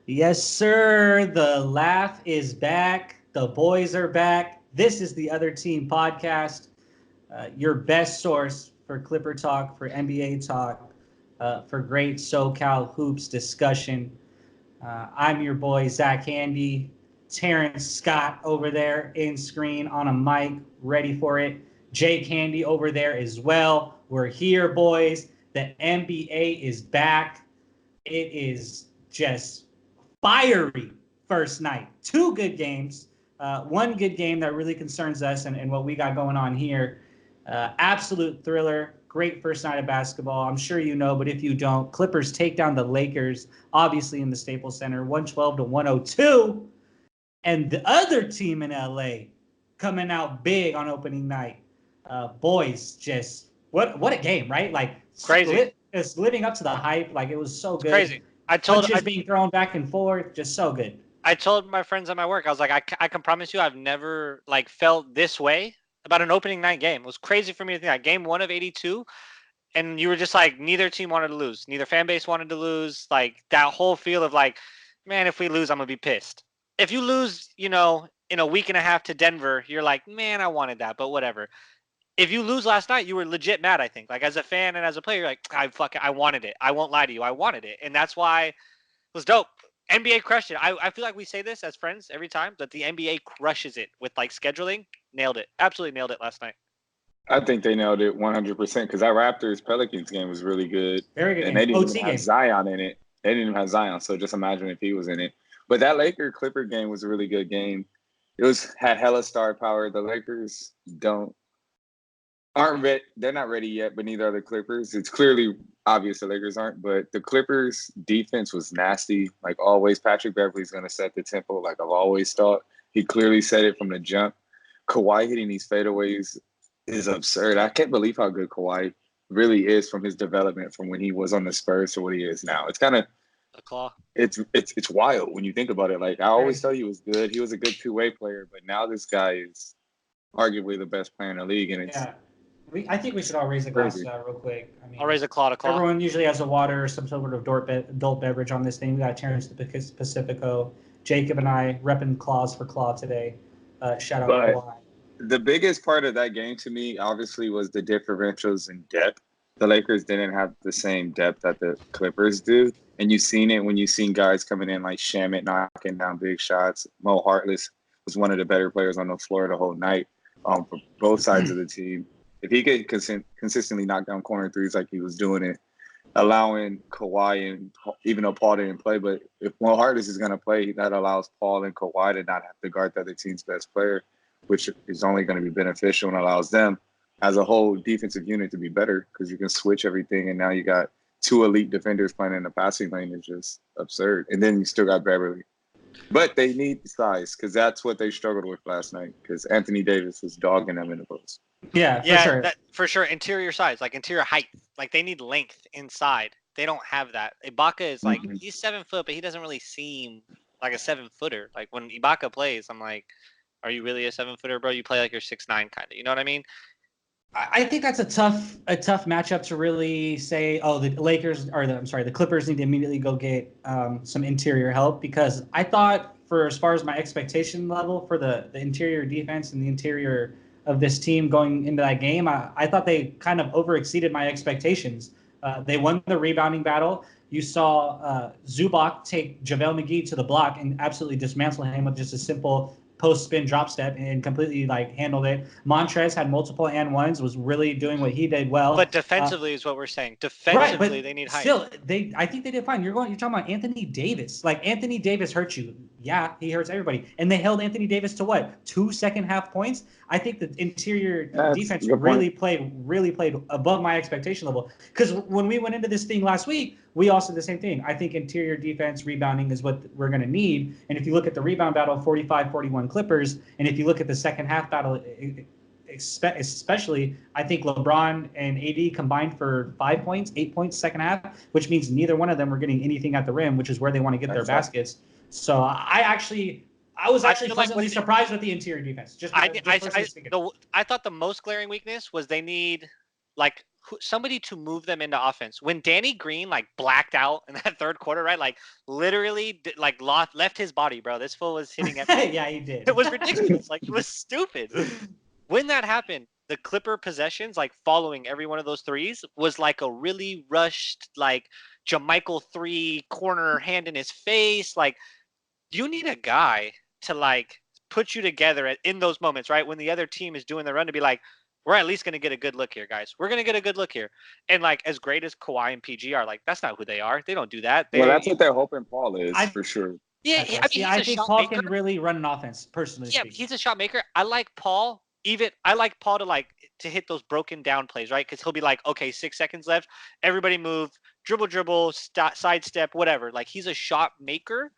Yes, sir. The laugh is back. The boys are back. This is the Other Team podcast, your best source for Clipper talk, for NBA talk, for great SoCal hoops discussion. I'm your boy, Zack Handy. Terence Scott over there in screen on a mic, ready for it. Jake Handy over there as well. We're here, boys. The NBA is back. It is just fiery first night. Two good games. One good game that really concerns us and what we got going on here. Absolute thriller. Great first night of basketball. I'm sure you know, but if you don't, Clippers take down the Lakers, obviously in the Staples Center, 112 to 102. And the other team in LA coming out big on opening night. Boys, just what a game, right? Like Crazy. it's living up to the hype. Like it was so It's good. crazy. I told Punches I, being thrown back and forth, just so good. I told my friends at my work, I was like, I can promise you, I've never like felt this way about an opening night game. It was crazy for me to think that game one of 82, and you were just like, neither team wanted to lose, neither fan base wanted to lose. Like that whole feel of like, man, if we lose, I'm gonna be pissed. If you lose, in a week and a half to Denver, you're like, man, I wanted that, but whatever. If you lose last night, you were legit mad. I think, like as a fan and as a player, you're like, I wanted it. I won't lie to you, I wanted it, and that's why was dope. NBA crushed it. I feel like we say this as friends every time, but the NBA crushes it with like scheduling. Nailed it. Absolutely nailed it last night. I think they nailed it 100% because that Raptors Pelicans game was really good, Very good and they game. didn't even OT have game. Zion in it. They didn't even have Zion, so just imagine if he was in it. But that Laker Clipper game was a really good game. It was had hella star power. The Lakers don't aren't ready. They're not ready yet, but neither are the Clippers. It's clearly obvious the Lakers aren't, but the Clippers defense was nasty. Like always, Patrick Beverly's going to set the tempo. Like I've always thought, he clearly said it from the jump. Kawhi hitting these fadeaways is absurd. I can't believe how good Kawhi really is from his development from when he was on the Spurs to what he is now. It's kind of The claw. it's wild when you think about it. Like I always Very. thought he was good. He was a good two-way player, but now this guy is arguably the best player in the league, and it's Yeah. I think we should all raise a glass to crazy. that real quick. I I'll mean, raise a claw to claw. everyone usually has a water or some sort of adult beverage on this thing. We got Terrence the Pacifico. Jacob and I repping claws for claw today. Shout out But Kawhi. the biggest part of that game to me, obviously, was the differentials in depth. The Lakers didn't have the same depth that the Clippers do. And you've seen it when you've seen guys coming in like Shamit knocking down big shots. Mo Hartless was one of the better players on the floor the whole night for both sides of the team. If he could consistently knock down corner threes like he was doing it, allowing Kawhi and even though Paul didn't play, but if Mo Hartless is going to play, that allows Paul and Kawhi to not have to guard the other team's best player, which is only going to be beneficial and allows them as a whole defensive unit to be better because you can switch everything. And now you got two elite defenders playing in the passing lane is just absurd. And then you still got Beverly. But they need size because that's what they struggled with last night because Anthony Davis was dogging them in the post. Yeah, for Yeah, sure. that for sure. Interior size, like interior height, like they need length inside. They don't have that. Ibaka is like Mm-hmm. he's 7 foot, but he doesn't really seem like a 7 footer. Like when Ibaka plays, I'm like, are you really a 7 footer, bro? You play like you're 6'9", kind of. You know what I mean? I think that's a tough matchup to really say. Oh, the Lakers or I'm sorry, the Clippers need to immediately go get some interior help because I thought for as far as my expectation level for the interior defense and the interior of this team going into that game, I thought they kind of overexceeded my expectations. They won the rebounding battle. You saw Zubac take JaVale McGee to the block and absolutely dismantle him with just a simple post spin drop step and completely like handled it. Montrez had multiple and ones, was really doing what he did well. But defensively is what we're saying. Right, Defensively, but they need height. still, I think they did fine. You're talking about Anthony Davis. Like Anthony Davis hurt you. Yeah, he hurts everybody. And they held Anthony Davis to what? 2 second half points. I think the interior That's a defense good point. really played above my expectation level. Because when we went into this thing last week, we all said the same thing. I think interior defense rebounding is what we're going to need. And if you look at the rebound battle, 45-41 Clippers, and if you look at the second half battle, especially, I think LeBron and AD combined for 5 points, 8 points second half, which means neither one of them were getting anything at the rim, which is where they want to get their Exactly. baskets. So I was I actually feel like pleasantly surprised with the interior defense. Just personally speaking. I thought the most glaring weakness was they need like somebody to move them into offense. When Danny Green like blacked out in that third quarter, right? Like literally like left his body, bro. This fool was hitting at me. Yeah, he did. It was ridiculous. Like it was stupid. When that happened, the Clipper possessions, like following every one of those threes, was like a really rushed, like Jamichael 3 corner hand in his face. Like you need a guy to like put you together in those moments, right? When the other team is doing the run to be like, we're at least going to get a good look here, guys. We're going to get a good look here. And like, as great as Kawhi and PG are, like, that's not who they are. They don't do that. Well, that's what they're hoping Paul is, for sure. Yeah, I think Paul can really run an offense, personally. Yeah, he's a shot maker. I like Paul. I like Paul to hit those broken down plays, right? Because he'll be like, okay, 6 seconds left. Everybody move, dribble, sidestep, whatever. Like, he's a shot maker.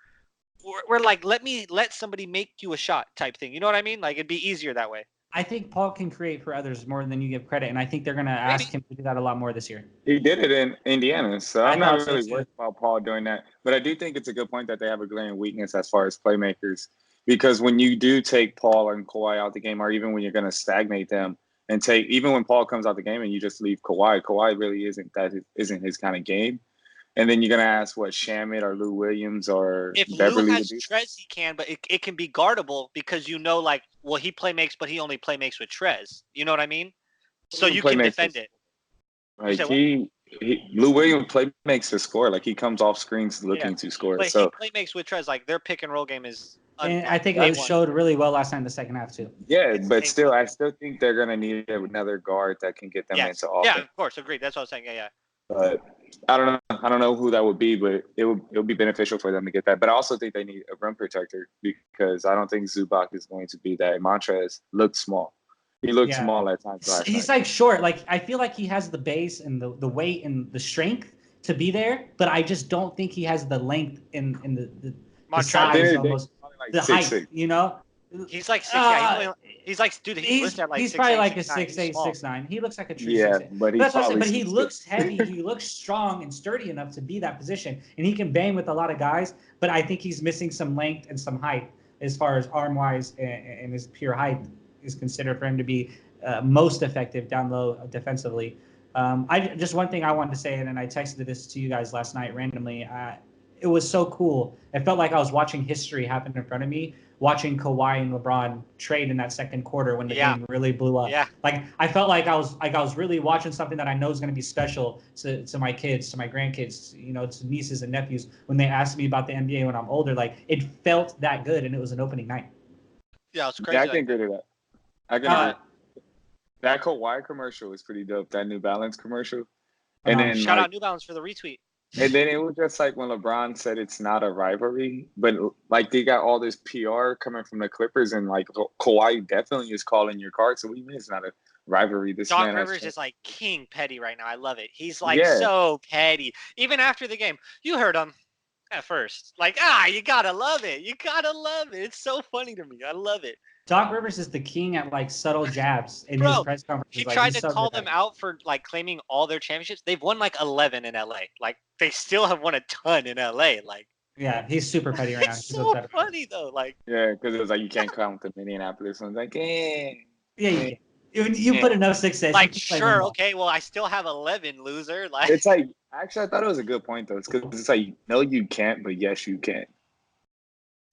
We're like, let somebody make you a shot type thing. You know what I mean? Like, it'd be easier that way. I think Paul can create for others more than you give credit, and I think they're going to ask him to do that a lot more this year. He did it in Indiana, so I'm not really worried about Paul doing that. But I do think it's a good point that they have a glaring weakness as far as playmakers, because when you do take Paul and Kawhi out the game, or even when you're going to stagnate them and even when Paul comes out the game and you just leave Kawhi really isn't his kind of game. And then you're going to ask Shamit or Lou Williams or if Beverly. Lou has Trez, he can, but it can be guardable because he play makes, but he only play makes with Trez. You know what I mean? So you can defend it. Like Lou Williams play makes to score. Like he comes off screens looking to score. But so he play makes with Trez. Like their pick and roll game is. And I think it showed really well last night in the second half too. Yeah, but still, I still think they're going to need another guard that can get them into offense. Yeah, of course, agreed. That's what I was saying. Yeah. But I don't know who that would be, but it'll be beneficial for them to get that. But I also think they need a rim protector because I don't think Zubac is going to be that. Montrez looked small. He looked small at times last He's night. like short. Like I feel like he has the base and the weight and the strength to be there, but I just don't think he has the length and the size almost. Like the 6'6". height, you know? He's like 6. Yeah, he's like, dude. He's probably like a 6'8", 6'9". He looks like a true 6'8". Yeah, but that's what I'm saying. But he looks heavy. He looks strong and sturdy enough to be that position, and he can bang with a lot of guys. But I think he's missing some length and some height as far as arm wise and his pure height is considered for him to be most effective down low defensively. Just one thing I wanted to say, and then I texted this to you guys last night randomly. It was so cool. It felt like I was watching history happen in front of me, watching Kawhi and LeBron trade in that second quarter when the game really blew up. Yeah. Like I felt like I was really watching something that I know is going to be special to my kids, to my grandkids, to nieces and nephews when they ask me about the NBA when I'm older. Like it felt that good, and it was an opening night. Yeah, it's crazy. Yeah, I can agree to that. I can agree. That Kawhi commercial was pretty dope. That New Balance commercial. And then shout out New Balance for the retweet. And then it was just like when LeBron said it's not a rivalry, but like they got all this PR coming from the Clippers, and like Kawhi definitely is calling your card. So what do you mean it's not a rivalry? Doc Rivers is like king petty right now. I love it. He's like so petty. Even after the game, you heard him at first. Like, you gotta love it. You gotta love it. It's so funny to me. I love it. Doc Rivers is the king at like subtle jabs in his press conferences. He tried to call them out for like claiming all their championships. They've won like 11 in LA. Like they still have won a ton in LA. Like he's super petty right now. It's so funny though. Like because it was like you can't count the Minneapolis ones. Like you put enough success. Like sure, okay. Well, I still have 11, loser. Like it's like actually I thought it was a good point though, because it's like no, you can't, but yes, you can.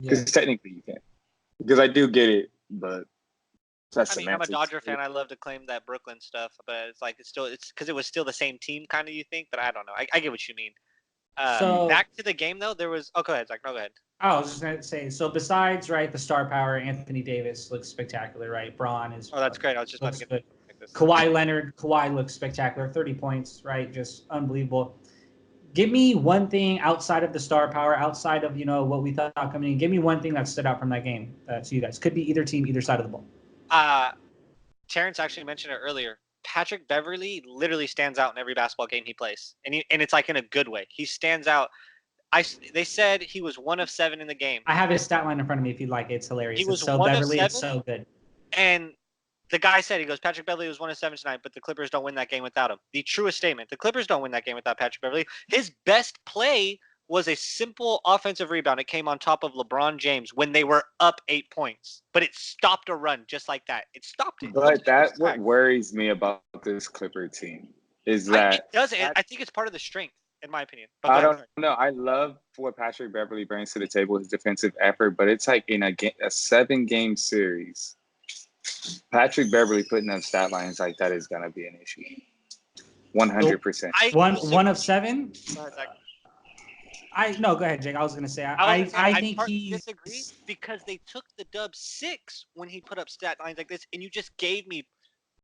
Because technically you can. Because I do get it. But I'm a Dodger fan. I love to claim that Brooklyn stuff, but it's because it was still the same team, kind of. You think, but I don't know. I get what you mean. So back to the game though, there was. Oh, go ahead, Zach. No, go ahead. I was just gonna say. So besides, right, the star power, Anthony Davis looks spectacular, right? Braun is. Oh, that's great. I was just about to get this. Kawhi Leonard. Kawhi looks spectacular. 30 points, right? Just unbelievable. Give me one thing outside of the star power, outside of what we thought coming in. Give me one thing that stood out from that game to you guys. Could be either team, either side of the ball. Terrence actually mentioned it earlier. Patrick Beverly literally stands out in every basketball game he plays, and it's like in a good way. He stands out. They said he was 1 of 7 in the game. I have his stat line in front of me if you'd like. It's hilarious. He was it's so 1 Beverly. of 7, it's so good. And the guy said, he goes, Patrick Beverly was 1 of 7 tonight, but the Clippers don't win that game without him. The truest statement. The Clippers don't win that game without Patrick Beverly. His best play was a simple offensive rebound. It came on top of LeBron James when they were up 8 points. But it stopped a run just like that. It stopped it. But that's what worries me about this Clipper team. is that it does. I think it's part of the strength, in my opinion. But I don't know. I love what Patrick Beverley brings to the table, his defensive effort, but it's like in a 7-game series, Patrick Beverley putting up stat lines like that is gonna be an issue. 100%. One of 7. Go ahead, Zach. No, go ahead, Jake. I was gonna say I think he disagree because they took the dub 6 when he put up stat lines like this, and you just gave me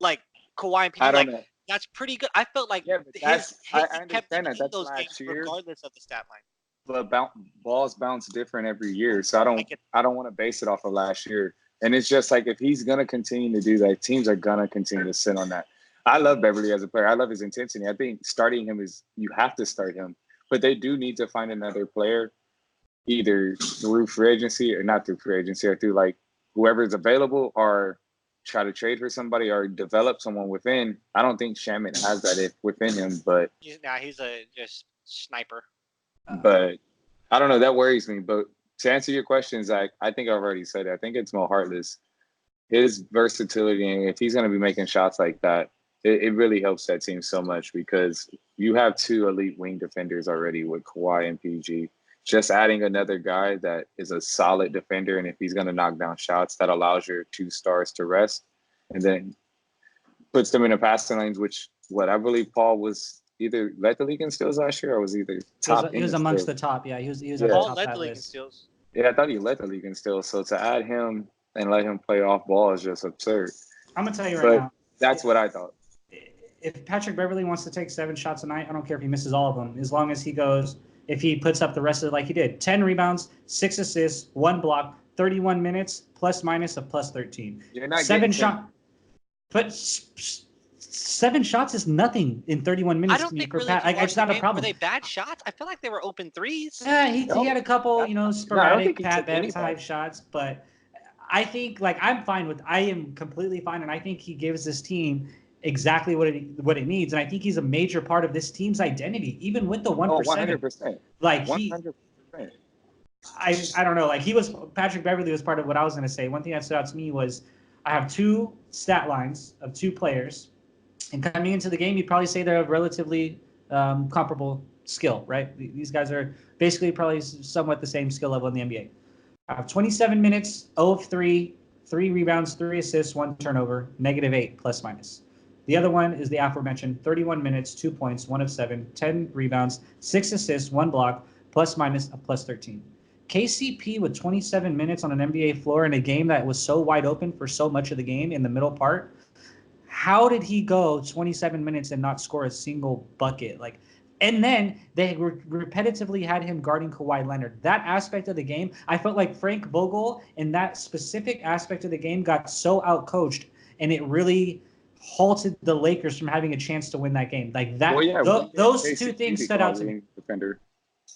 like Kawhi and PG. I don't know. That's pretty good. I felt like I he kept him understand that. in That's those last games year. regardless of the stat line. But balls bounce different every year, so I don't want to base it off of last year. And it's just like if he's gonna continue to do that, teams are gonna continue to sit on that. I love Beverly as a player. I love his intensity. I think starting him you have to start him, but they do need to find another player, either through free agency or not through free agency, or through like whoever's available, or try to trade for somebody or develop someone within. I don't think Shaman has that within him, but he's a just sniper. But I don't know. That worries me. But to answer your question, Zach, I think I've already said it. I think it's Mo Heartless. His versatility, and if he's going to be making shots like that, it really helps that team so much because you have 2 elite wing defenders already with Kawhi and PG. Just adding another guy that is a solid defender, and if he's going to knock down shots, that allows your 2 stars to rest, and then puts them in the passing lanes, which I believe Paul was either led the league in steals last year or was either top. He was amongst the top. Yeah, he was on the Paul top led that the league in list. steals. Yeah, I thought he led the league in steals. So to add him and let him play off ball is just absurd. I'm gonna tell you right now. That's what I thought. If Patrick Beverley wants to take 7 shots a night, I don't care if he misses all of them, as long as if he puts up the rest of it like he did. 10 rebounds, 6 assists, 1 block, 31 minutes, plus minus of plus 13. You're not 7 shots. But 7 shots is nothing in 31 minutes. I don't think really. It's not a problem. Were they bad shots? I feel like they were open threes. Yeah, he had a couple, sporadic Pat Bev type shots, but I think I am completely fine, and I think he gives this team exactly what it needs, and I think he's a major part of this team's identity, even with the 1%. 100%. Like 100%. I don't know. Patrick Beverley was part of what I was going to say. One thing that stood out to me was I have 2 stat lines of 2 players, and coming into the game, you'd probably say they're of relatively comparable skill, right? These guys are basically probably somewhat the same skill level in the NBA. I have 27 minutes, 0 of 3, 3 rebounds, 3 assists, 1 turnover, -8 plus minus. The other one is the aforementioned 31 minutes, 2 points, 1 of 7, 10 rebounds, 6 assists, 1 block, plus minus a plus 13. KCP with 27 minutes on an NBA floor in a game that was so wide open for so much of the game in the middle part. How did he go 27 minutes and not score a single bucket? And then they repetitively had him guarding Kawhi Leonard. That aspect of the game, I felt like Frank Vogel in that specific aspect of the game got so outcoached, and it really halted the Lakers from having a chance to win that game. Those 2 things stood out to me. Defender.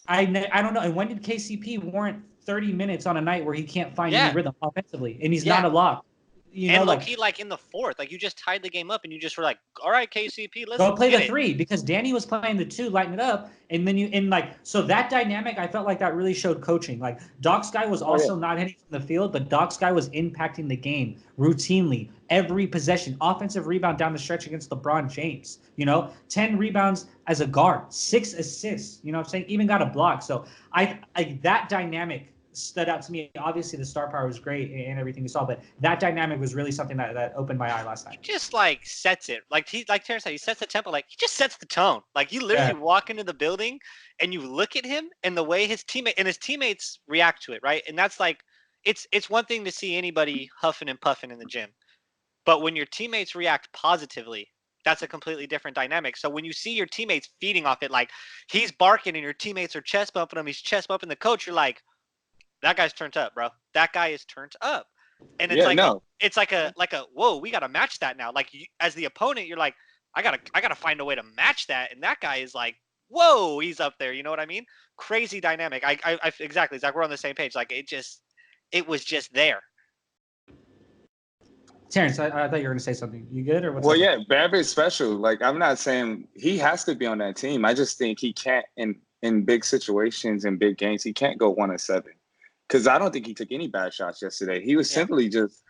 I don't know. And when did KCP warrant 30 minutes on a night where he can't find any rhythm offensively, and he's not a lock? Low-key, in the 4th, you just tied the game up, and you just were like, "All right, KCP, let's go play the it. 3," because Danny was playing the 2, lighten it up, and then so that dynamic, I felt like that really showed coaching. Doc Sky was also not hitting from the field, but Doc Sky was impacting the game routinely, every possession, offensive rebound down the stretch against LeBron James. 10 rebounds as a guard, 6 assists. You know what I'm saying? Even got a block. So that dynamic stood out to me. Obviously, the star power was great and everything you saw, but that dynamic was really something that opened my eye last night. He just sets it. Terrence said, he sets the tempo. He just sets the tone. You literally walk into the building and you look at him and the way his teammates react to it, right? And that's it's one thing to see anybody huffing and puffing in the gym, but when your teammates react positively, that's a completely different dynamic. So when you see your teammates feeding off it, he's barking and your teammates are chest bumping him, he's chest bumping the coach, you're like, that guy's turned up, bro. That guy is turned up. And it's it's like a whoa, we got to match that now. As the opponent, you're like, I gotta find a way to match that. And that guy is like, whoa, he's up there. You know what I mean? Crazy dynamic. I exactly. Zach, we're on the same page. It was just there. Terrence, I thought you were going to say something. You good or what's Well, yeah, Bev is special. I'm not saying he has to be on that team. I just think he can't in big situations and big games. He can't go 1 of 7. Because I don't think he took any bad shots yesterday. He was simply just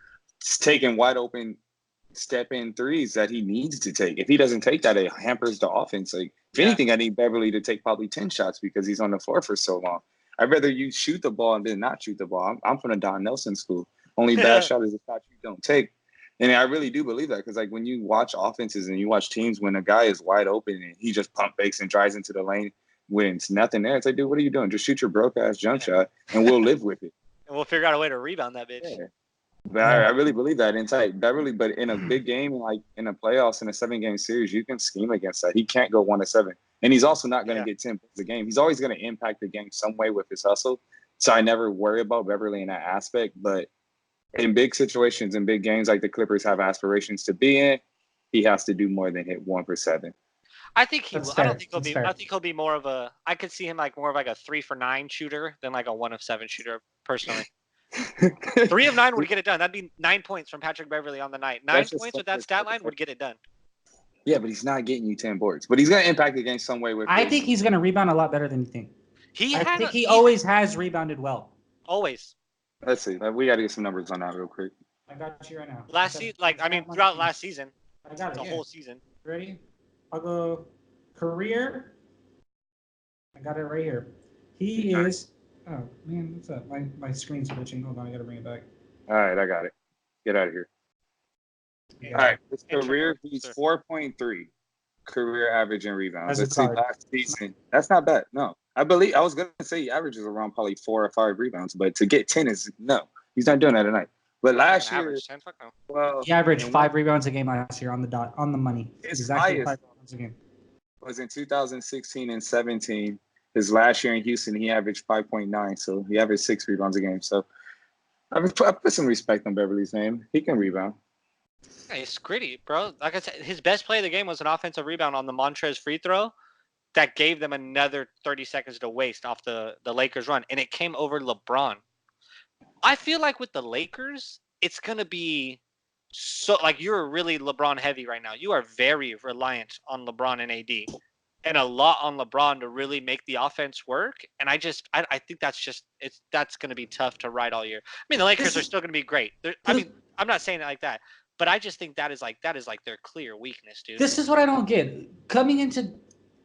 taking wide open step in threes that he needs to take. If he doesn't take that, it hampers the offense. Like, if anything, I need Beverly to take probably 10 shots because he's on the floor for so long. I'd rather you shoot the ball than not shoot the ball. I'm from the Don Nelson school. Only bad shot is a shot you don't take. And I really do believe that because, like, when you watch offenses and you watch teams, when a guy is wide open and he just pump fakes and drives into the lane when it's nothing there, it's like, dude, what are you doing? Just shoot your broke-ass jump shot and we'll live with it. And we'll figure out a way to rebound that bitch. Yeah. But I really believe that inside Beverly. But in a big game, like in the playoffs, in a 7-game series, you can scheme against that. He can't go 1-7. And he's also not going to get 10 points a game. He's always going to impact the game some way with his hustle. So I never worry about Beverly in that aspect. But in big situations, in big games like the Clippers have aspirations to be in, he has to do more than hit 1 for 7. I think he will. I don't think he'll be. I think he'll be more of a. I could see him like more of like a 3 for 9 shooter than like a 1 of 7 shooter. Personally, 3 of 9 would get it done. That'd be 9 points from Patrick Beverly on the night. 9 points with that stat line would get it done. Yeah, but he's not getting you 10 boards. But he's going to impact the game some way. I think he's going to rebound a lot better than you think. I think he always has rebounded well. Always. Let's see. We got to get some numbers on that real quick. I got you right now. Last season, throughout last season, I got the whole season. Ready? I'll go career. I got it right here. He is. Oh man, what's up? My screen's glitching. Hold on, I gotta bring it back. All right, I got it. Get out of here. All right, his career, he's 4.3 career average in rebounds. Let's see, last season. That's not bad. No, I was gonna say he averages around probably 4 or 5 rebounds, but to get 10 is no. He's not doing that tonight. But last year, well, he averaged 5 rebounds a game last year on the dot, on the money. His highest 5 rebounds a game was in 2016 and 17. His last year in Houston, he averaged 5.9, so he averaged 6 rebounds a game. So I put some respect on Beverly's name. He can rebound. Yeah, he's gritty, bro. Like I said, his best play of the game was an offensive rebound on the Montrez free throw that gave them another 30 seconds to waste off the Lakers run, and it came over LeBron. I feel like with the Lakers, it's going to be so, like, you're really LeBron heavy right now. You are very reliant on LeBron and AD. And a lot on LeBron to really make the offense work. And I think that's going to be tough to ride all year. I mean, the Lakers are still going to be great. I'm not saying it like that, but I just think that is like their clear weakness, dude. This is what I don't get. Coming into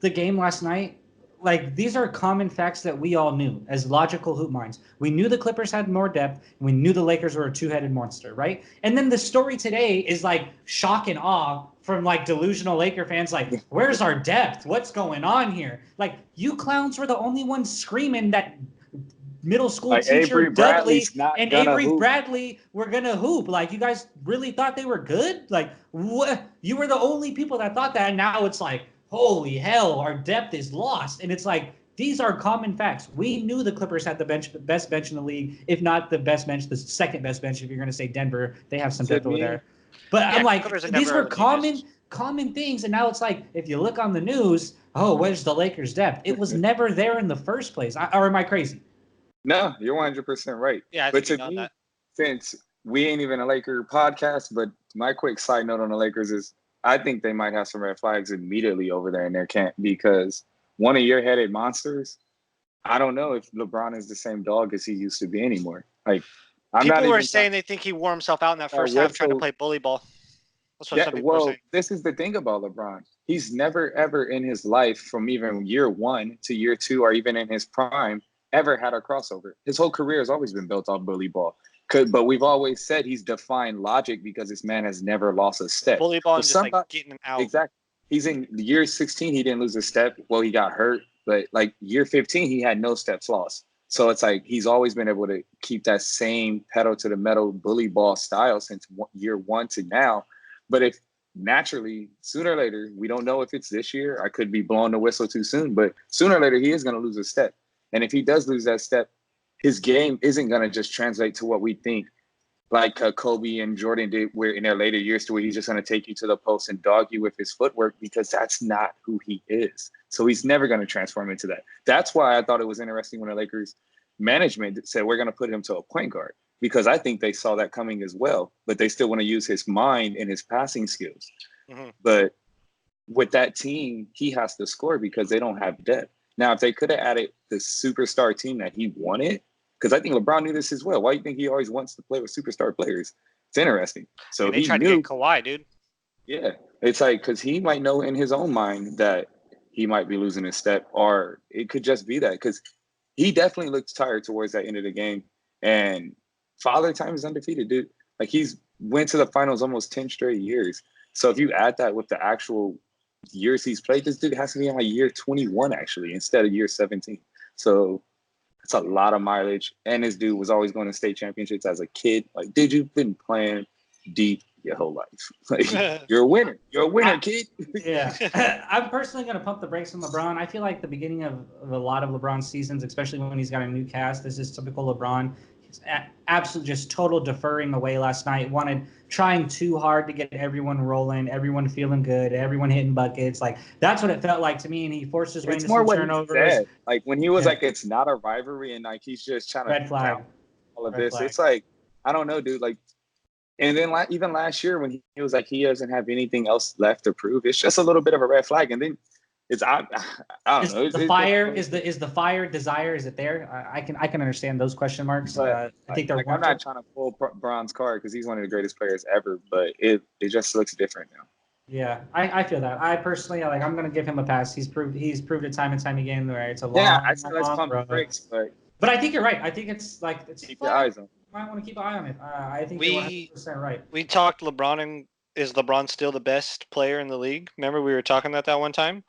the game last night, like, these are common facts that we all knew as logical hoop minds. We knew the Clippers had more depth, and we knew the Lakers were a two-headed monster, right? And then the story today is like shock and awe from like delusional Laker fans, like, where's our depth? What's going on here? Like, you clowns were the only ones screaming that middle school like teacher Dudley and Avery Bradley were gonna hoop. Like, you guys really thought they were good? Like, what? You were the only people that thought that, and now it's like, holy hell, our depth is lost. And it's like, these are common facts. We knew the Clippers had the best bench in the league, if not the best bench, the second best bench. If you're going to say Denver, they have some depth over there. But yeah, I'm like, these were common things. And now it's like, if you look on the news, oh, where's the Lakers' depth? It was never there in the first place. Or am I crazy? No, you're 100% right. Yeah, I but think to me, since we ain't even a Laker podcast, but my quick side note on the Lakers is, I think they might have some red flags immediately over there in their camp because one of your headed monsters, I don't know if LeBron is the same dog as he used to be anymore. Like, people were saying they think he wore himself out in that first half trying to play bully ball. That's what some people were saying. This is the thing about LeBron. He's never, ever in his life, from even year 1 to year 2, or even in his prime, ever had a crossover. His whole career has always been built off bully ball. But we've always said he's defined logic because this man has never lost a step. Bully ball and just like getting out. Exactly. He's in year 16, he didn't lose a step. Well, he got hurt. But like year 15, he had no steps lost. So it's like he's always been able to keep that same pedal to the metal bully ball style since year 1 to now. But if naturally, sooner or later, we don't know if it's this year. I could be blowing the whistle too soon. But sooner or later, he is going to lose a step. And if he does lose that step, his game isn't going to just translate to what we think, like Kobe and Jordan did where in their later years, to where he's just going to take you to the post and dog you with his footwork, because that's not who he is. So he's never going to transform into that. That's why I thought it was interesting when the Lakers management said, we're going to put him to a point guard, because I think they saw that coming as well, but they still want to use his mind and his passing skills. Mm-hmm. But with that team, he has to score because they don't have depth. Now, if they could have added the superstar team that he wanted, because I think LeBron knew this as well. Why do you think he always wants to play with superstar players? It's interesting. So they he tried to knew. get Kawhi, dude. Yeah, it's like because he might know in his own mind that he might be losing his step, or it could just be that because he definitely looks tired towards that end of the game. And Father Time is undefeated, dude. Like he's went to the finals almost 10 straight years. So if you add that with the actual years he's played, this dude has to be on like year 21 actually instead of year 17. So it's a lot of mileage. And this dude was always going to state championships as a kid. Like, dude, you've been playing deep your whole life. Like, you're a winner. You're a winner, kid. Yeah. I'm personally going to pump the brakes on LeBron. I feel like the beginning of a lot of LeBron's seasons, especially when he's got a new cast, this is typical LeBron. He's absolutely just total deferring away last night. Trying too hard to get everyone rolling, everyone feeling good, everyone hitting buckets. Like, that's what it felt like to me. And he forced his way into some turnovers. Like, when he was like, it's not a rivalry, and like, he's just trying to red flag. All of this. It's like, I don't know, dude. Like, and then even last year when he was like he doesn't have anything else left to prove, it's just a little bit of a red flag. And then it's I don't know. The fire is the fire desire? Is it there? I can understand those question marks. But I think they're. Like, I'm not trying to pull Bron's card because he's one of the greatest players ever, but it just looks different now. Yeah, I feel that. I personally I'm going to give him a pass. He's proved it time and time again. Where it's a long, I said let's pump the brakes, but I think you're right. I think it's keep your eyes on. Might want to keep an eye on it. I think you're 100% right. We talked LeBron, and is LeBron still the best player in the league? Remember we were talking about that one time?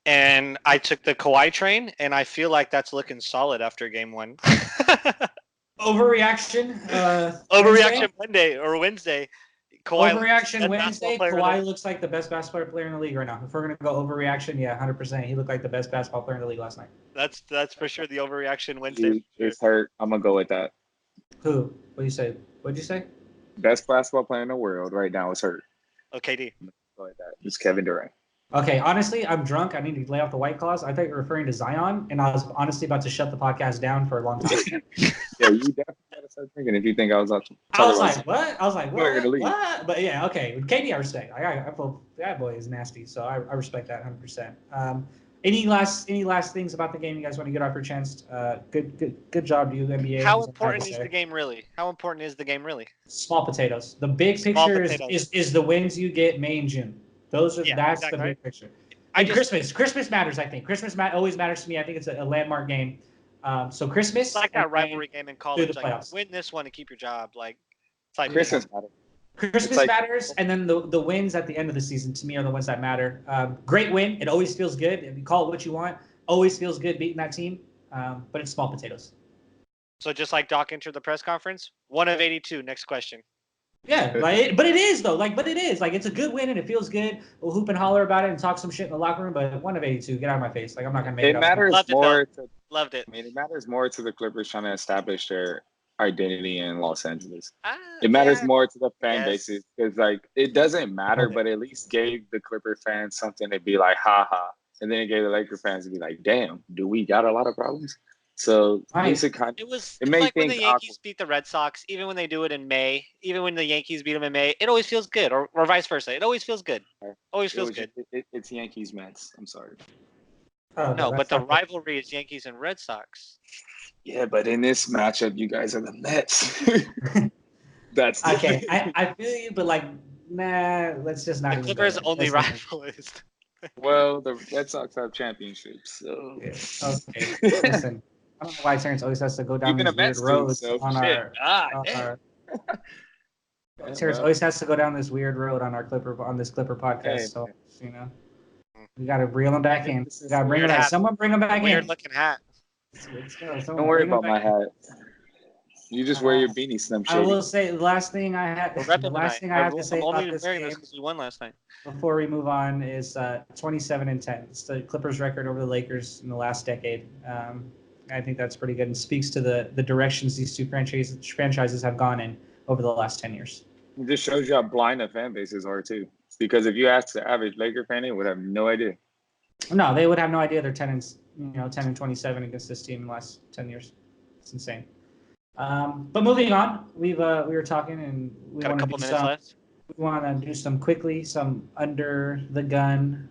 And I took the Kawhi train, and I feel like that's looking solid after game one. Overreaction. Overreaction Monday or Wednesday. Overreaction Wednesday. Kawhi looks like the best basketball player in the league right now. If we're going to go overreaction, yeah, 100%. He looked like the best basketball player in the league last night. That's for sure the overreaction Wednesday. It's hurt. I'm going to go with that. Who? What do you say? What'd you say? Best basketball player in the world right now is hurt. Okay, D. Go with that. It's Kevin Durant. Okay, honestly, I'm drunk. I need to lay off the White Claws. I thought you were referring to Zion, and I was honestly about to shut the podcast down for a long time. Yeah, you definitely gotta start thinking if you think I was up to. I was like, what? But yeah, okay. KD, I respect. I feel that boy is nasty, so I respect that 100%. Any last things about the game you guys want to get off your chest? Good job to you, NBA. How important is the game really? Small potatoes. The big picture is the wins you get May and June. That's exactly the big picture. And Christmas matters. I think Christmas always matters to me. I think it's a landmark game. So Christmas, it's like that rivalry game in college. Like, win this one to keep your job. Like, it's like Christmas matters, and then the wins at the end of the season to me are the ones that matter. Great win. It always feels good. If you call it what you want, always feels good beating that team. But it's small potatoes. So just like Doc entered the press conference, 1 of 82. Next question. Yeah, but it is though. It's a good win and it feels good. We'll hoop and holler about it and talk some shit in the locker room. But 1 of 82, get out of my face. Like, I'm not gonna make it. It matters more. Loved it. I mean, it matters more to the Clippers trying to establish their identity in Los Angeles. It matters more to the fan bases because it doesn't matter, but at least gave the Clipper fans something to be like, ha ha, and then it gave the Laker fans to be like, damn, do we got a lot of problems? So right. It made like when the Yankees beat the Red Sox, even when they do it in May, even when the Yankees beat them in May, it always feels good, or vice versa. It always feels good. It's Yankees Mets. I'm sorry. No, but the rivalry is Yankees and Red Sox. Yeah, but in this matchup, you guys are the Mets. That's okay. I feel you, but nah. Let's just not. The Clippers' only rival is. Well, the Red Sox have championships, so. Yeah. Okay. Listen. I don't know why Terence always has to go down these weird roads Terence always has to go down this weird road on this Clipper podcast. Hey, so we got to reel him back in. We got to bring him back. Someone bring him back in. Weird looking hat. Don't worry about my hat. You just wear your beanie, Slim Shady. I will say the last thing I have to say about this game because we won last night. Before we move on is 27-10. It's the Clippers' record over the Lakers in the last decade. I think that's pretty good and speaks to the directions these two franchises have gone in over the last 10 years. It just shows you how blind the fan bases are too. Because if you ask the average Laker fan, they would have no idea. No, they would have no idea they're 10-27 against this team in the last 10 years. It's insane. But moving on, we were talking and we got a couple minutes left. We want to do some under the gun,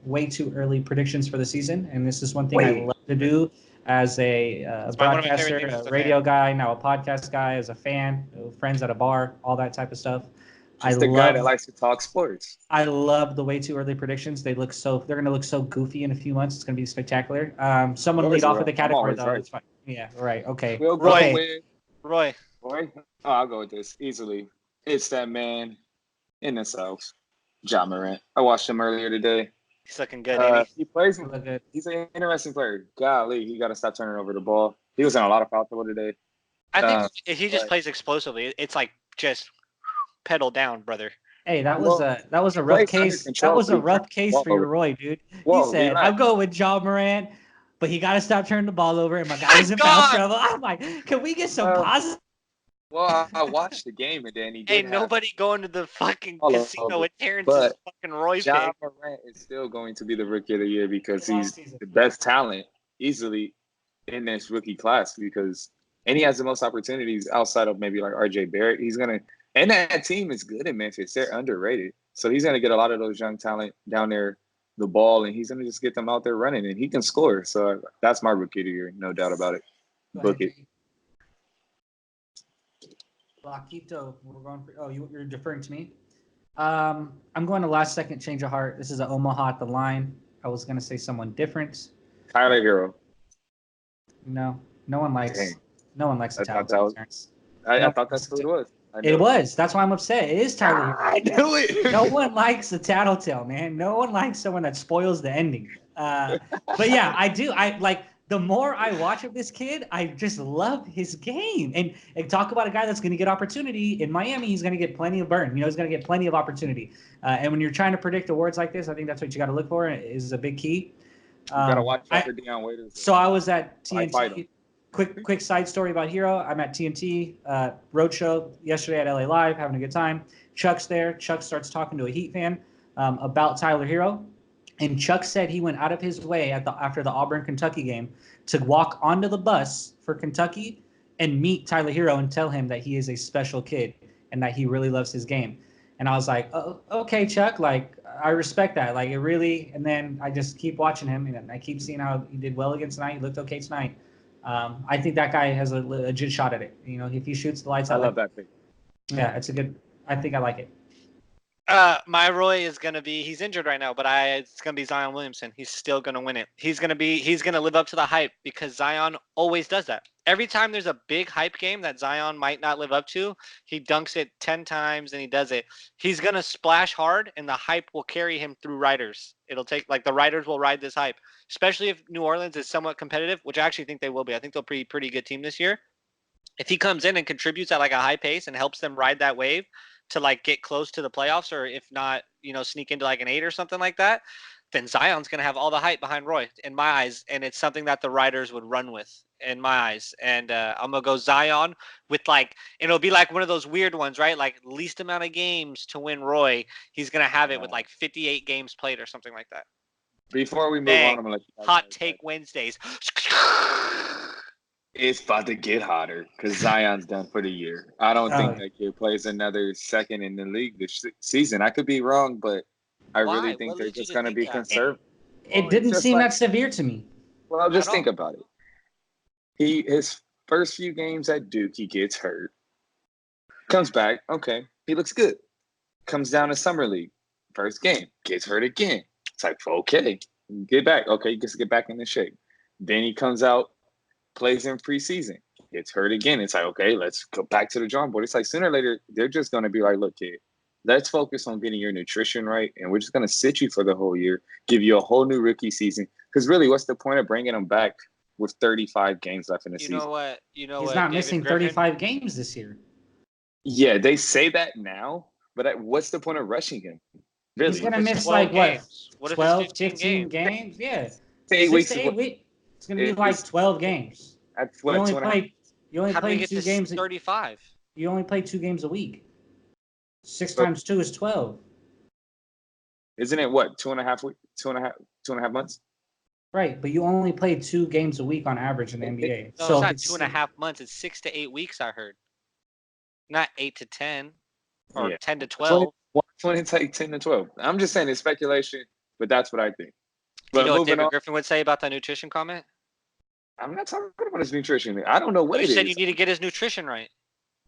way too early predictions for the season, and this is one thing I love to do. as a It's one of my favorite broadcaster, things as a a radio fan. guy, now a podcast guy, as a fan, friends at a bar, all that type of stuff. Just the guy that likes to talk sports. I love the way too early predictions. They're going to look so goofy in a few months. It's going to be spectacular. Someone lead off with the I'm category always though. right. It's fine. Yeah, right. Okay. We'll go Okay. with Roy. Roy. Oh, I'll go with this easily. It's that man in the South, Ja Morant. I watched him earlier today. He's looking good, ain't he? He plays. Look good. He's an interesting player. Golly, he got to stop turning over the ball. He was in a lot of foul trouble today. I think if he just but- plays explosively, it's like just pedal down, brother. Hey, that was a he rough plays under case. control, That was a but he rough turns the case ball for your over. Roy, dude. Whoa, He said, relax. "I'm going with Ja Morant, but he got to stop turning the ball over, and my guy was in foul God! trouble." I'm like, can we get some positive? Well, I watched the game and then he did Ain't nobody going to the fucking all casino over. with Terrence's But fucking Roy Ja pick. Morant is still going to be the rookie of the year because Long he's season. the best talent easily in this rookie class and he has the most opportunities outside of maybe like RJ Barrett. And that team is good in Memphis. They're underrated. So he's gonna get a lot of those young talent down there the ball and he's gonna just get them out there running and he can score. So that's my rookie of the year, no doubt about it. Book it. Blaquito, we're going for. Oh, you're deferring to me. I'm going to last second change of heart. This is an Omaha at the line. I was going to say someone different. Tyler Hero. No one likes. Dang. No one likes the I thought talent. that was- I thought that's who it was. It was. That's why I'm upset. It is Tyler Hero. I knew it. No one likes the tattletale, man. No one likes someone that spoils the ending. But yeah, I do. I like the more I watch of this kid, I just love his game. And talk about a guy that's going to get opportunity in Miami. He's going to get plenty of burn. He's going to get plenty of opportunity. And when you're trying to predict awards like this, I think that's what you got to look for. Is a big key. You gotta watch out for Deion Waiters. So I was at I fight TNT. him. Quick side story about Hero. I'm at TNT Roadshow yesterday at LA Live, having a good time. Chuck's there. Chuck starts talking to a Heat fan about Tyler Hero, and Chuck said he went out of his way after the Auburn-Kentucky game to walk onto the bus for Kentucky and meet Tyler Hero and tell him that he is a special kid and that he really loves his game. And I was like, oh, okay, Chuck, like I respect that. Like it really. And then I just keep watching him, and I keep seeing how he did well against tonight. He looked okay tonight. I think that guy has a legit shot at it. You know, if he shoots the lights out. I love that pick. Yeah, it's a good. I think I like it. My Roy is gonna be. He's injured right now, but it's gonna be Zion Williamson. He's still gonna win it. He's gonna live up to the hype because Zion always does that. Every time there's a big hype game that Zion might not live up to, he dunks it 10 times and he does it. He's gonna splash hard, and the hype will carry him through riders. It'll take the riders will ride this hype, especially if New Orleans is somewhat competitive, which I actually think they will be. I think they'll be a pretty good team this year. If he comes in and contributes at like a high pace and helps them ride that wave to like get close to the playoffs, or if not, sneak into like an 8 or something like that, then Zion's going to have all the hype behind Roy in my eyes. And it's something that the Riders would run with in my eyes. And I'm going to go Zion with it'll be like one of those weird ones, right? Like least amount of games to win Roy. He's going to have it with like 58 games played or something like that. Before we move Dang. on, I'm gonna let you guys Hot know take Wednesdays. it's about to get hotter because Zion's done for the year. I don't think that kid plays another second in the league this season. I could be wrong, but I really think What they're led you just to going to think be that? conservative. It didn't just seem like- that severe to me. Well, just At think all. about it. His first few games at Duke, he gets hurt. Comes back, okay, he looks good. Comes down to Summer League, first game, gets hurt again. It's like, okay, get back. Okay, he gets to get back in the shape. Then he comes out, plays in preseason, gets hurt again. It's like, okay, let's go back to the drawing board. It's like sooner or later, they're just going to be like, look, kid, let's focus on getting your nutrition right, and we're just going to sit you for the whole year, give you a whole new rookie season. Because really, what's the point of bringing him back with 35 games left in the season? You know what? He's what, not David missing Griffin? 35 games this year. Yeah, they say that now, but what's the point of rushing him? Really? He's gonna If it's miss 12 like what, games? What if 12, it's 15 games? Yeah, 8 6 weeks. to 8 weeks. It's gonna be It like is- 12 games. That's You what only 2.5. play. You only How do we play get 2 to games. 35? You only play 2 games a week. 6 But- times 2 is 12. Isn't it what 2.5 months? Right, but you only play 2 games a week on average in the NBA. No, So it's not 2.5 months. It's 6 to 8 weeks. I heard. Not 8 to 10 or Yeah. 10 to 12. When it's like 10 to 12. I'm just saying it's speculation, but that's what I think. Do But you know what moving David on, Griffin would say about that nutrition comment? I'm not talking about his nutrition. I don't know what You it said is. you need to get his nutrition right.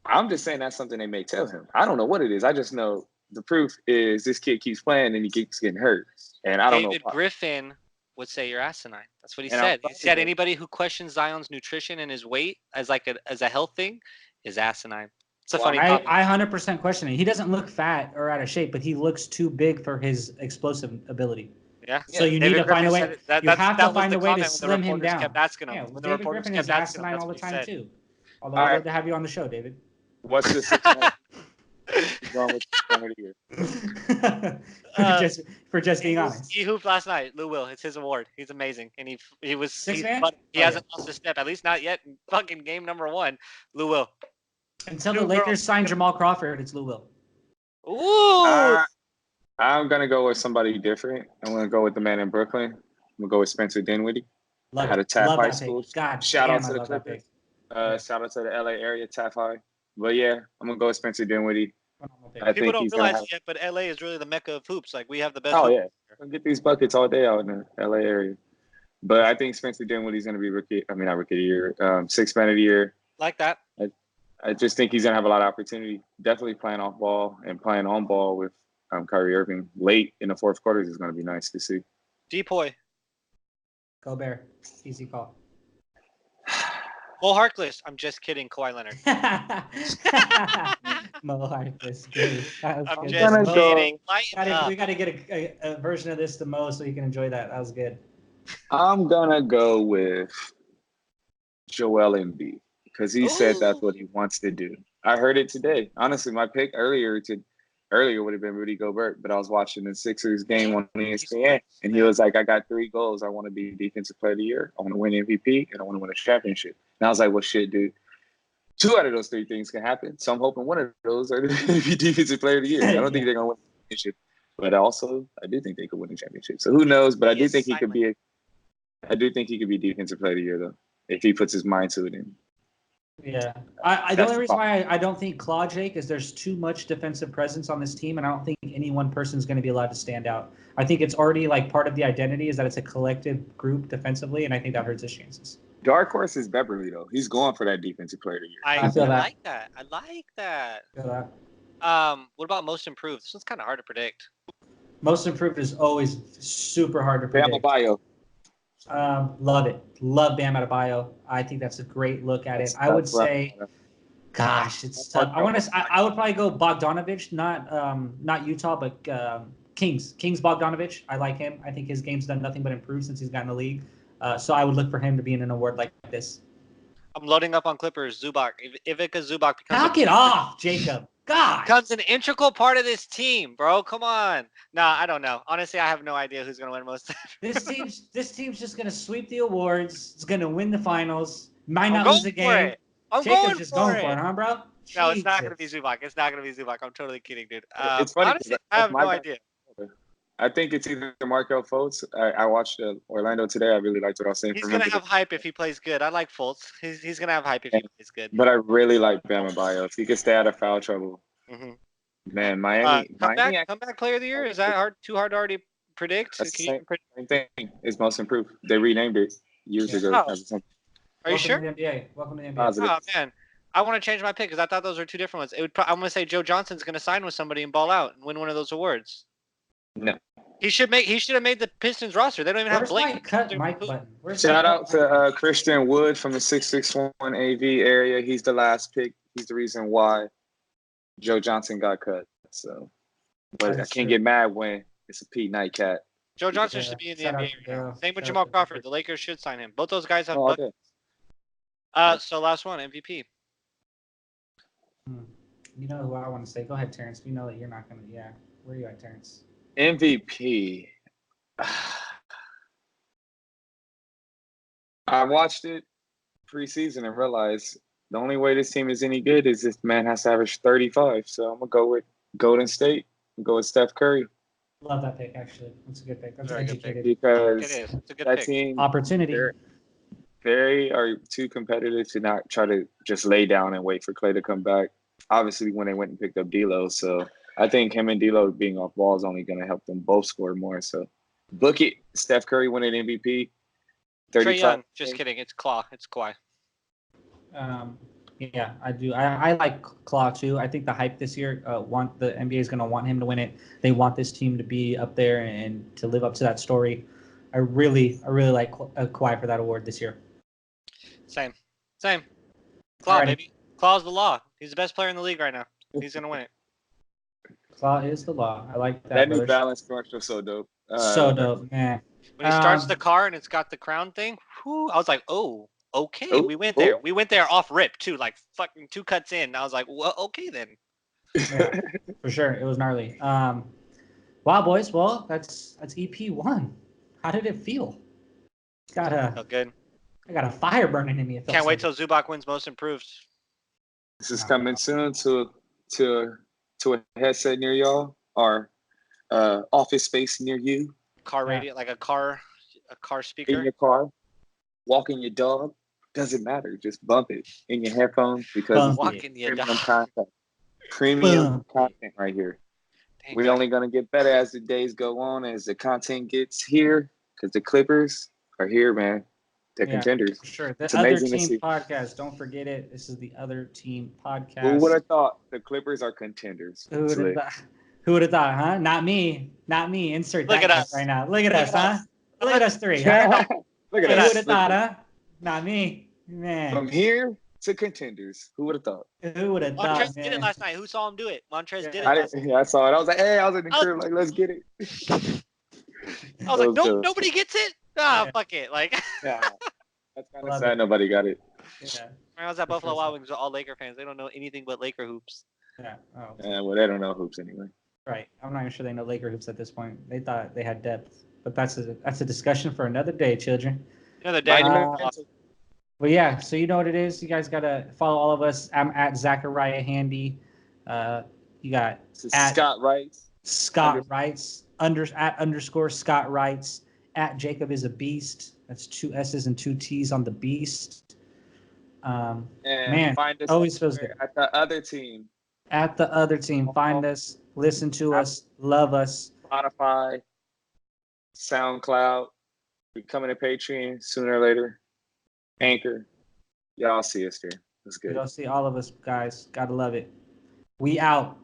I'm just saying that's something they may tell him. I don't know what it is. I just know the proof is this kid keeps playing and he keeps getting hurt. And I don't know. David Griffin would say you're asinine. That's what he And said. He said anybody who questions Zion's nutrition and his weight as a health thing is asinine. It's a funny comment. I 100% question it. He doesn't look fat or out of shape, but he looks too big for his explosive ability. Yeah. So you need to find a way. You have to find a way to slim him down. Kept asking him. Yeah, When the David reporters Griffin kept is asking him, asinine that's all the what he time said. too. Although I'd love to have you on the show, David. What's the 6 man? What's wrong with the year? for just being honest. He hooped last night. Lou Will. It's his award. He's amazing, and he was. Six man? He hasn't lost a step. At least not yet. In fucking game number 1, Lou Will. Until the Lakers sign Jamal Crawford, it's Lou Will. Ooh. I'm gonna go with somebody different. I'm gonna go with the man in Brooklyn. I'm gonna go with Spencer Dinwiddie. Out of Taft High School. God, shout damn, out to the I love that Clippers. pick. Shout out to the LA area, Taft High. But yeah, I'm gonna go with Spencer Dinwiddie. I People think don't he's realize gonna it yet, but LA is really the mecca of hoops. Like we have the best. Oh hoops yeah, we'll get these buckets all day out in the LA area. But I think Spencer Dinwiddie's gonna be not rookie of the year, 6 man of the year. Like that. I just think he's gonna have a lot of opportunity. Definitely playing off ball and playing on ball with Kyrie Irving late in the fourth quarters is gonna be nice to see. Depoy. Go Bear. Easy call. Mo Harkless. I'm just kidding, Kawhi Leonard. Mo Harkless. Good. I'm just kidding. We got to get a version of this to Mo so you can enjoy that. That was good. I'm gonna go with Joel Embiid because he said that's what he wants to do. I heard it today. Honestly, my pick earlier would have been Rudy Gobert, but I was watching the Sixers game on ESPN, and he was like, "I got 3 goals. I want to be Defensive Player of the Year. I want to win MVP, and I want to win a championship." And I was like, "Well, shit, dude. 2 out of those 3 things can happen. So I'm hoping one of those are to be Defensive Player of the Year. I don't think they're gonna win the championship, but also I do think they could win the championship. So who knows? But I do think he could be Defensive Player of the Year though, if he puts his mind to it. Yeah. The only reason why I don't think Claw Jake is there's too much defensive presence on this team, and I don't think any one person is going to be allowed to stand out. I think it's already like part of the identity is that it's a collective group defensively, and I think that hurts his chances. Dark horse is Beverly though. He's going for that Defensive Player of the Year. I feel that. I like that. I feel that. What about most improved? This one's kind of hard to predict. Most improved is always super hard to predict. Bam Adebayo. Love it. Love Bam Adebayo. I think that's a great look at it. I would say, gosh, it's tough. I would probably go Bogdanovich, not Utah, but Kings. Kings Bogdanovich. I like him. I think his game's done nothing but improve since he's gotten in the league. So I would look for him to be in an award like this. I'm loading up on Clippers. Zubac. Ivica Zubac becomes. Knock it off, Jacob. God. Becomes an integral part of this team, bro. Come on. Nah, I don't know. Honestly, I have no idea who's gonna win most. This team's just gonna sweep the awards. It's gonna win the finals. Might not lose the game. Jacob's just going for it, huh, bro? No, it's not gonna be Zubac. It's not gonna be Zubac. I'm totally kidding, dude. It's funny. Honestly, I have no idea. I think it's either Markel Fultz. I watched Orlando today. I really liked what I was saying. He's gonna have hype if he plays good. I like Fultz. He's gonna have hype if he plays good. But I really like Bam Adebayo. If he could stay out of foul trouble, man, Miami. Comeback player of the year. Is that too hard to already predict? That's the same thing. It's most improved. They renamed it years ago. Are you sure? Welcome to the NBA. Positive. Oh man, I want to change my pick because I thought those were 2 different ones. I'm gonna say Joe Johnson's gonna sign with somebody and ball out and win one of those awards. No. He should have made the Pistons roster. They don't even have Blake. Shout out to Christian Wood from the 661 AV area. He's the last pick. He's the reason why Joe Johnson got cut. So, but I can't get mad when it's a Pete Knight cat. Joe Johnson should be in the NBA right now. Same with Jamal Crawford. The Lakers should sign him. Both those guys have buckets. So last one, MVP. You know who I want to say? Go ahead, Terrence. We know that you're not gonna. Yeah, where are you at, Terrence? MVP. I watched it preseason and realized the only way this team is any good is this man has to average 35. So I'm gonna go with Golden State. Go with Steph Curry. Love that pick. Actually, that's a good pick. That's educated because it's a good pick. Team opportunity. They are too competitive to not try to just lay down and wait for Klay to come back. Obviously, when they went and picked up D'Lo, so I think him and D'Lo being off ball is only going to help them both score more. So book it. Steph Curry winning MVP. Trae Young. Just kidding. It's Claw. It's Kawhi. Yeah, I do. I like Claw too. I think the hype this year, the NBA is going to want him to win it. They want this team to be up there and to live up to that story. I really like Kawhi for that award this year. Same. Claw, baby. Claw's the law. He's the best player in the league right now. He's going to win it. Claw is the law. I like that. That New Balance commercial so dope. So dope, man. When he starts the car and it's got the crown thing, whew, I was like, oh, okay. We went there. We went there off rip too, like fucking 2 cuts in. I was like, well, okay then. Yeah, for sure. It was gnarly. Wow, boys. Well, that's EP1. How did it feel? Felt good. I got a fire burning in me. Can't wait till Zubac wins Most Improved. This is coming soon to a headset near y'all or office space near you. Car radio, like a car speaker. In your car, walking your dog, doesn't matter. Just bump it in your headphones because it's walking your premium dog. content. Premium content right here. Dang, We're only gonna get better as the days go on, as the content gets here, because the Clippers are here, man. They're contenders. For sure. The It's Other amazing to Team see. podcast. Don't forget it. This is the Other Team podcast. Who would have thought the Clippers are contenders? Who would have thought, huh? Not me. Insert Look that at us right now. Look at us, huh? Look at us three, Look huh? at Who would us. have thought, huh? Not me. Man. From here to contenders. Who would have thought? Who would have thought, Montrez man? did it last night. Who saw him do it? Montrez did it I last didn't. Yeah, I saw it. I was like, hey, I was in the crib, like, let's get it. I was like, no, nobody gets it? Fuck it. Like, Yeah. That's kind of Love sad. it. Nobody got it. Yeah. when I was at Buffalo Wild Wings, all Laker fans. They don't know anything but Laker hoops. Yeah. Oh, Yeah, well, they don't know hoops anyway. right. I'm not even sure they know Laker hoops at this point. They thought they had depth, but that's a discussion for another day, children. Another day. But yeah, so you know what it is. You guys gotta follow all of us. I'm at Zachariah Handy. You got at Scott Wrights. Scott Wrights @_ Scott Wrights @Jacob is a beast. That's 2 S's and 2 T's on the beast. And Man, find us always feels good. at the other team. At the Other Team, find us, listen to us, love us. Spotify, SoundCloud, becoming a Patreon sooner or later. Anchor. Y'all see us there. That's good. You'll see all of us, guys. Gotta love it. We out.